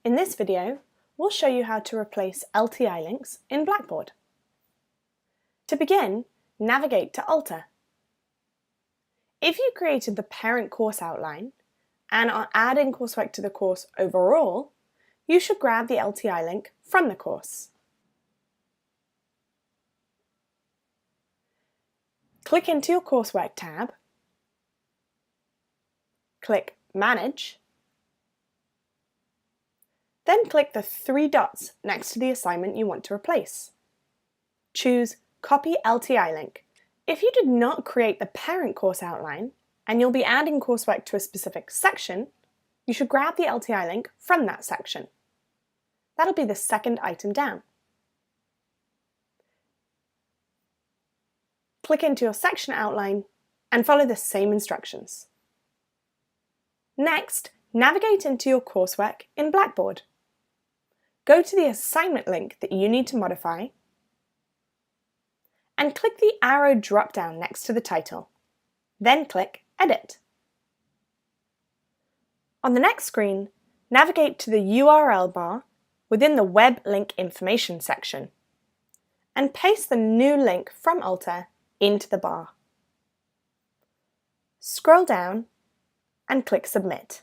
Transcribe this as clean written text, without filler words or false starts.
In this video, we'll show you how to replace LTI links in Blackboard. To begin, navigate to Alter. If you created the parent course outline and are adding coursework to the course overall, you should grab the LTI link from the course. Click into your Coursework tab, click Manage, then click the three dots next to the assignment you want to replace. Choose Copy LTI Link. If you did not create the parent course outline and you'll be adding coursework to a specific section, you should grab the LTI link from that section. That'll be the second item down. Click into your section outline and follow the same instructions. Next, navigate into your coursework in Blackboard. Go to the assignment link that you need to modify and click the arrow drop-down next to the title. Then click Edit. On the next screen, navigate to the URL bar within the Web Link Information section and paste the new link from Alter into the bar. Scroll down and click Submit.